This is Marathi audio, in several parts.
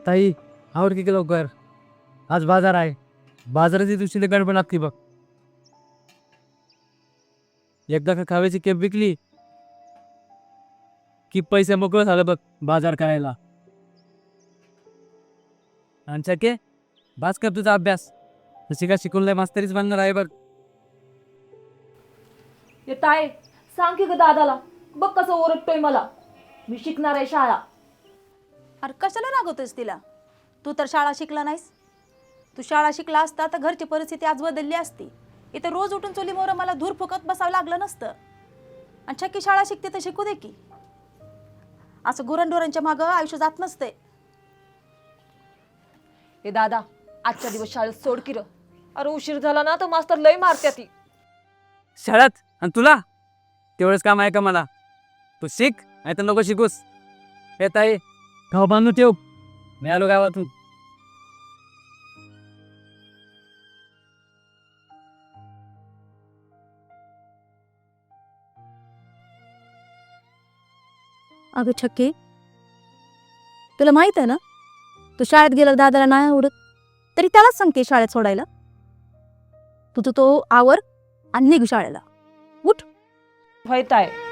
ताई आवर की लवकर, आज बाजार आहे. बाजाराच्या दिवशी लय गडबड लागते बघ. एकदा का खाव्याची केप विकली की पैसे मोकळं झालं बघ बाजार करायला. आणि चके बास कर तुझा अभ्यास. तशी का शिकून लय मास्तरीच बनणार आहे बघ. येत आहे. सांग की ग दादाला, बघ कसं ओरडतोय मला. मी शिकणार आहे शाळा. अरे कशाला रागवतोयस तिला? तू तर शाळा शिकला नाहीस. तू शाळा शिकला असता तर घरची परिस्थिती आज बदलली असती. इथं रोज उठून चुलीमोरं मला धूर फुकत बसावं लागलं नसतं. आणि छक्की शाळा शिकते तर शिकू दे की. असं गुरंढोरांच्या मागं आयुष्य जात नसते. हे दादा, आजच्या दिवस शाळेत सोड की र. अरे उशीर झाला ना तर मास्तर लय मारत्या ती. शाळेत आणि तुला तेवढंच काम आहे का मला? तू शिक नाही तर नको शिकूस. हे ताई गाव बांधून ठेव, मी आलो गावातून. अगं छक्के, तुला माहित आहे ना, तू शाळेत गेला दादाला नाही आवडत तरी त्यालाच सांगते शाळेत सोडायला. तू तो आवर आणि निघ शाळेला. उठ. व्हायत आहे.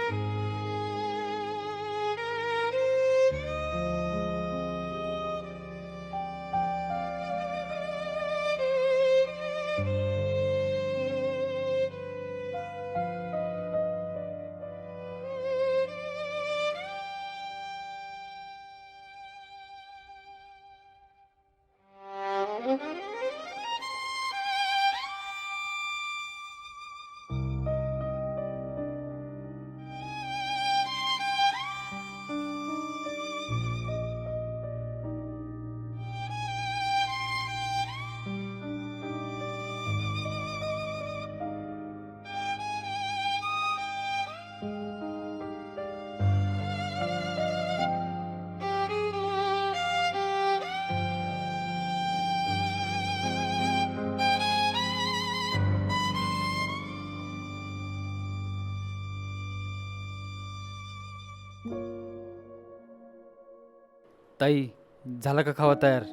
ताई झाला का खावा तयार?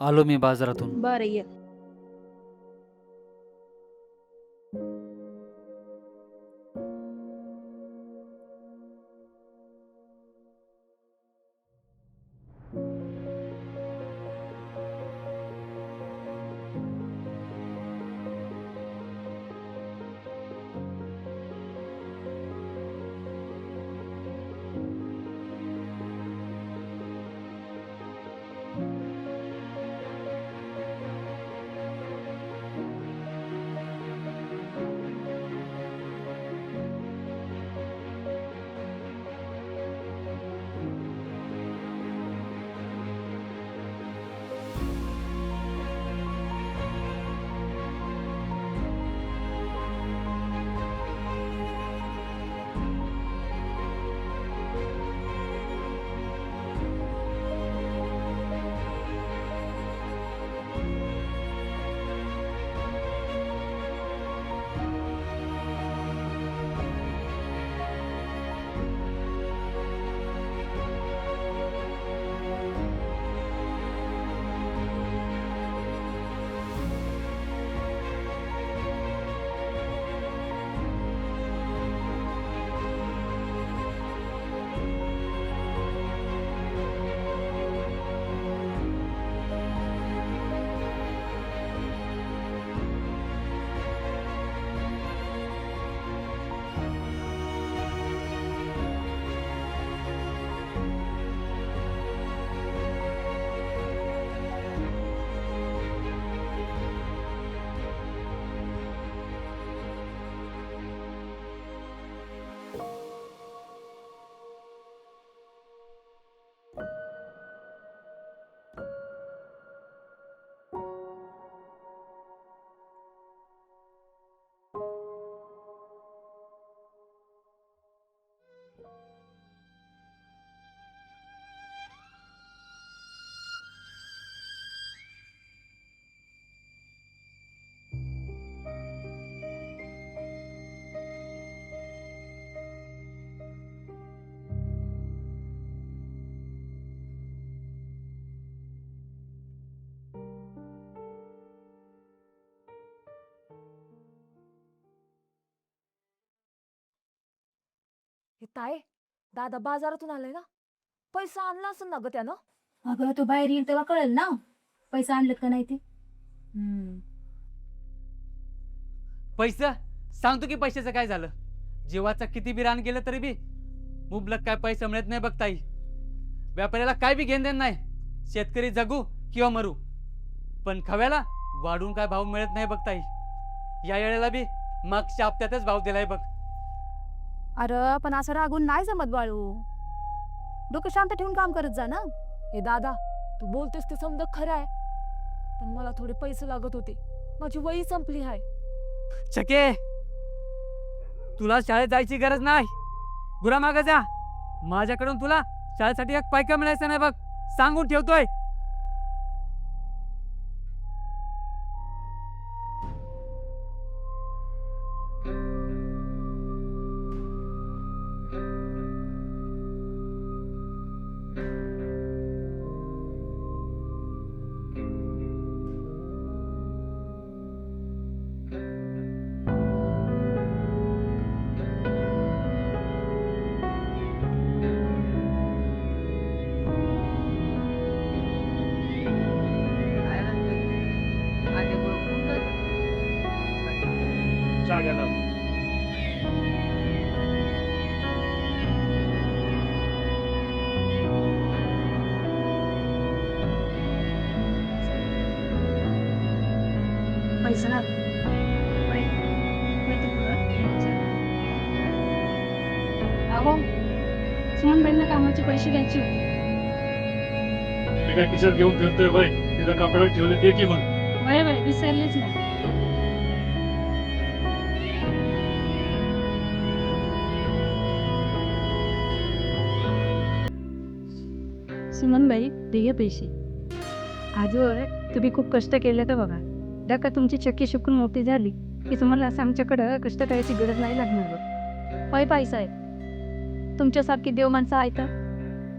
आलो मी बाजारातून. बरं ये. ताय दादा बाजारातून आलाय ना, पैसा आणला असेल ना ग त्यानं. अगं तो बाहेर येईल तेव्हा कळेल ना पैसा आणलेत का नाही ते. पैसा सांगतो की पैशाचं काय झालं. जीवाचा किती बी रान गेलं तरी बी मुबलक काय पैसा मिळत नाही बघ ताई. व्यापाऱ्याला काय बी घेण देण नाही. शेतकरी जगू किंवा मरू, पण खव्याला वाढून काय भाव मिळत नाही बघ ताई. या येळेला बी मागच्या हप्त्यातच भाव दिलाय बघ. अरे पण असं रागून नाही जमत बाळू. डोकं शांत ठेवून काम करत जा ना. हे दादा, तू बोलतेस ते समजा खरं आहे, पण मला थोडे पैसे लागत होते. माझी वही संपली आहे. छके, तुला शाळेत जायची गरज नाही. गुरा माग जा. माझ्याकडून तुला शाळेसाठी एक पैका मिळायचा नाही बघ, सांगून ठेवतोय. पैसा अहो सुमनबाईंना कामाचे पैसे द्यायचे होते. मी काय खिशात घेऊन फिरतोय बाई, तिथं कपड्यात ठेवले ते की मग. वय वय विसरलेच नाही. सुमनबाई दे पैसे. आजवर तुम्ही खूप कष्ट केले तर बघा, एकदा का तुमची चक्की शिकून मोठी झाली की तुम्हाला असं आमच्याकडं कष्ट करायची गरज नाही लागणार बघ. होय पैसा आहे. तुमच्यासारखी देव माणसं आहेत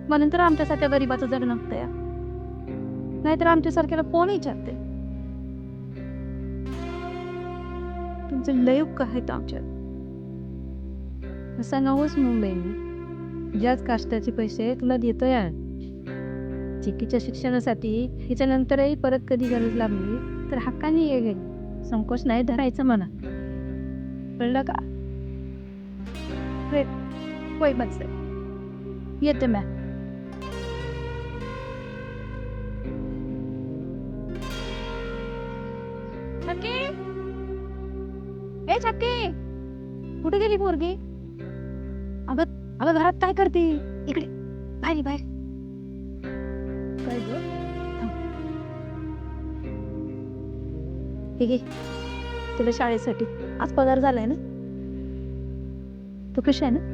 म्हणून तर आमच्यासारख्या गरीबाचं जग नसतं या. नाहीतर आमच्यासारख्याला कोण विचारते. तुमचं लय उपकार आहेत आमच्यात. असं नवस मुंबईने ज्याच काष्टाचे पैसे तुला देतो या. चिकीच्या शिक्षणासाठी हिच्यानंतरही परत कधी गरज लागली तर हक्काने ये गे. संकोच नाही धरायचं म्हणा, कळलं का? होय बस येते मॅ. छक्की, ए छक्की, कुठे गेली पोरगी? अगं अगं घरात काय करते? इकडे बाहेर बाहेर. काय ग? ठीक आहे, तुला शाळेसाठी आज पगार झालाय ना? तू कशी आहे ना?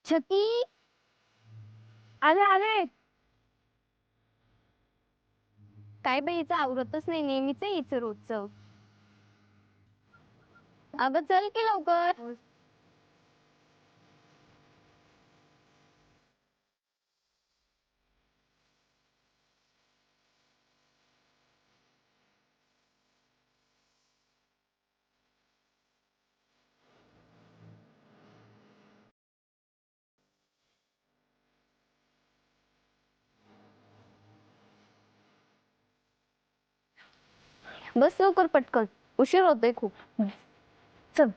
छकी, आले आले. काय बाई हिचं आवरतच नाही, नेहमीच हिचं रोजचं. अगं चल की लवकर. बस लवकर पटकन, उशीर होतोय खूप. चल.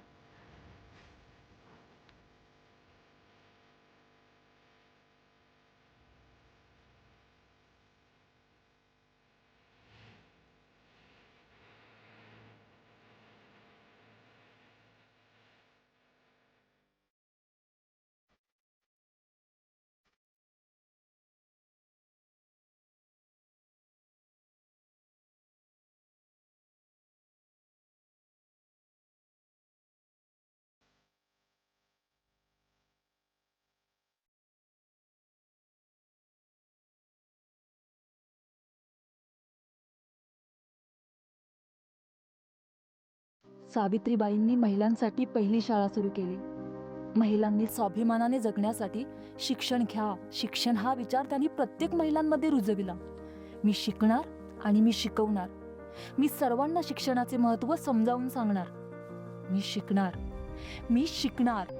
सावित्रीबाईंनी महिलांसाठी पहिली शाळा सुरू केली. महिलांनी स्वाभिमानाने जगण्यासाठी शिक्षण घ्या, शिक्षण हा विचार त्यांनी प्रत्येक महिलांमध्ये रुजविला. मी शिकणार आणि मी शिकवणार. मी सर्वांना शिक्षणाचे महत्त्व समजावून सांगणार. मी शिकणार, मी शिकणार.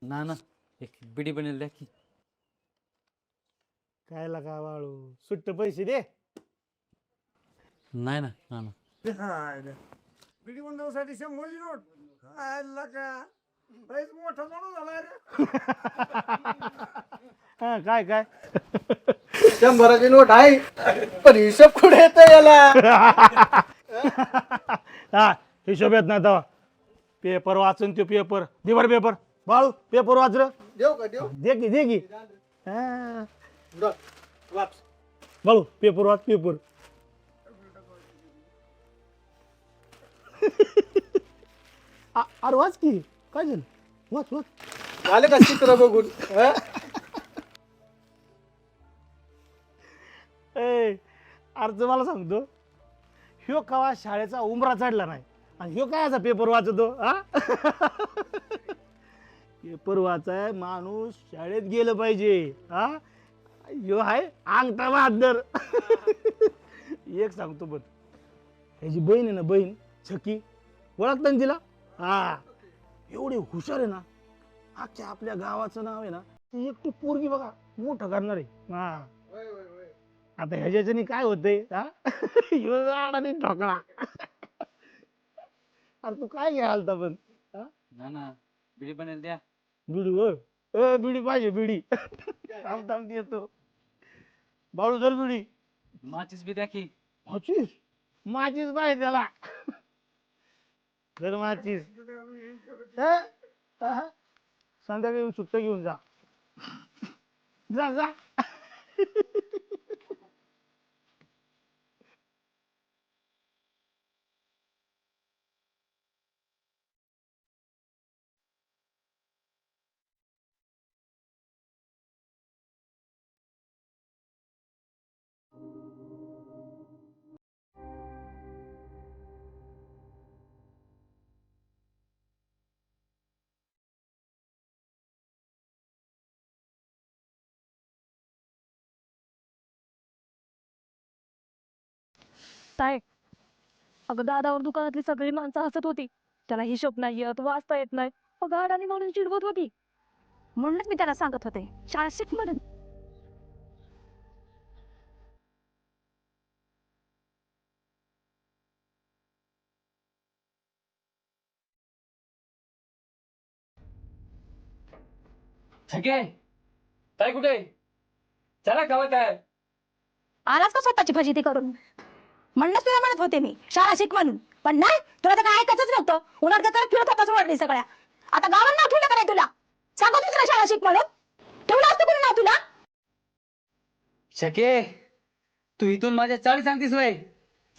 ना ना, एक बिडी बनेल द्या की. काय लगा वाळू सुट्ट पैसे दे. नाही ना ना ना. बिडी बंधासाठी 100ची नोट काय लगा लयच मोठा माणूस झाला रे. हा काय काय 100ची नोट आहे पण हिशोब कुठे येतो याला. हा हिशोब येत नाही तेव्हा. पेपर वाचून तो पेपर दे बरं पेपर. बाळू पेपर वाच र. देऊ का देऊ दे की दे की. हा. वाच बाळू पेपर वाच पेपर. अरे वाच की काय झालं वाच वाच. झाले का चित्र बघून हा? ए अर्ज मला सांगतो ह्यो कवा शाळेचा उमरा चढला नाही आणि ह्यो काय असा पेपर वाचतो. हा पेपर वाचाय माणूस शाळेत गेलं पाहिजे. हा ह्यो आहे अंगठा बहादर. एक सांगतो पण ह्याची बहीण आहे ना बहीण छकी ओळखता ना तिला. हा एवढी हुशार आहे ना अख्ख्या आपल्या गावाचं नाव आहे ना एक ती पोरगी बघा मोठं करणार आहे. हा आता ह्याच्याने काय होतंय अडाणी ठोकळा. अरे तू काय घ्याल पण ना ना, बिडी बनेल द्या. बिडी होय बिडी पाहिजे बिडी. थांब थांब येतो. बाळू धर बिडी. माचीस बी द्या की. माचीस माचीस पाहिजे त्याला. धर माचीस. संध्याकाळी येऊन सुट्ट घेऊन जा जा जा. ताय, अगं दादावर दुकानातली सगळी माणसं हसत होती. त्याला हिशोब नाही येत, वाचता येत नाही. पगार आणि म्हणून चिडवत होती. म्हणूनच मी त्याला सांगत होते शाळा शिक म्हणून. छके काय कुठे चला गावात आहे. आलाच का स्वतःची फजिती करून. म्हणूनच तुला म्हणत होते मी शाळा शिक म्हणून. पण नाही तुला तर काय ऐकायचंच नव्हतं. उन्हात करत फिरत होताच वडली सगळ्या. आता गावात नाव ठेवलं का नाही तुला. सांगत होती तुला शाळा शिक म्हणून. ठेवलं असतं कोणी नाव तुला. छके तू इथून माझ्या चाळी सांगतीस वय.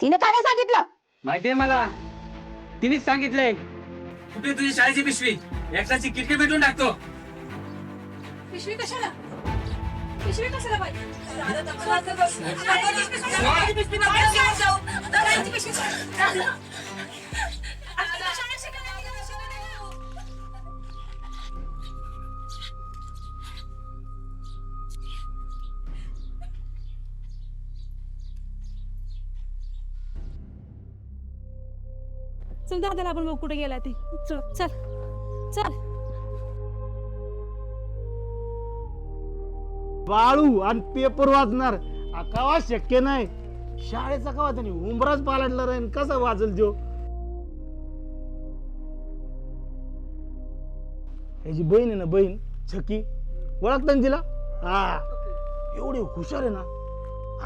तिने काय नाही सांगितलं. माहितीये मला, तिनेच सांगितलंय. कुठे तुझी शाळेची पिशवी एकदाची किटके भेटून टाकतो. पिशवी कशाला. पिशवी कशाला पाहिजे. चल दादाला आपण बघ कुठे गेला ते चल चल चल. बाळू आणि पेपर वाचणार कवा शक्य नाही. शाळेचा कवा त्याने उंबराच पालटला राहील, कसा वाचल जो. ह्याची बहीण आहे ना, बहीण छकी, ओळखता ना तिला? हा, एवढी हुशार आहे ना,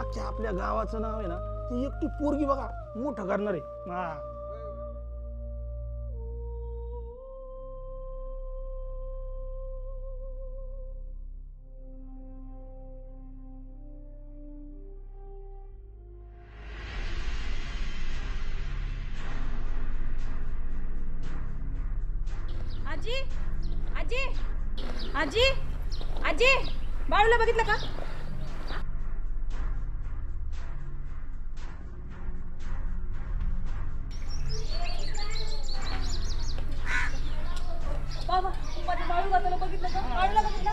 अख्ख्या आपल्या गावाचं नाव आहे ना, ती एकटी पोरगी बघा मोठं करणार आहे. हा, आजी आजी आजी आजी बाळूला बघितलं का? बाबा माझ्या बाळू दादाला बघितलं का? बाळूला बघितलं?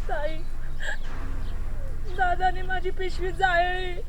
ताई, दादाने माझी पिशवी जाळली.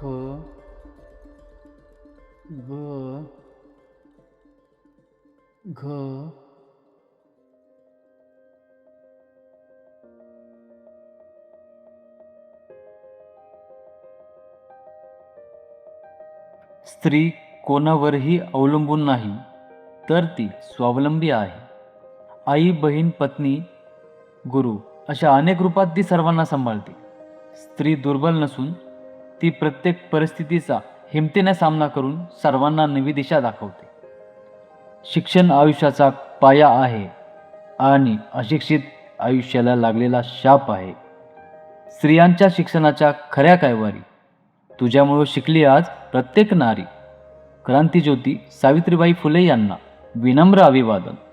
ख ग घ स्त्री कोणावरही अवलंबून नाही, तर ती स्वावलंबी आहे. आई, बहीण, पत्नी, गुरु अशा अनेक रूपात ती सर्वांना सांभाळते. स्त्री दुर्बल नसून ती प्रत्येक परिस्थितीचा हिमतीने सामना करून सर्वांना नवी दिशा दाखवते. शिक्षण आयुष्याचा पाया आहे आणि अशिक्षित आयुष्याला लागलेला शाप आहे. स्त्रियांच्या शिक्षणाच्या खऱ्या कैवारी तुझ्यामुळे शिकली आज प्रत्येक नारी. क्रांतिज्योती सावित्रीबाई फुले यांना विनम्र अभिवादन.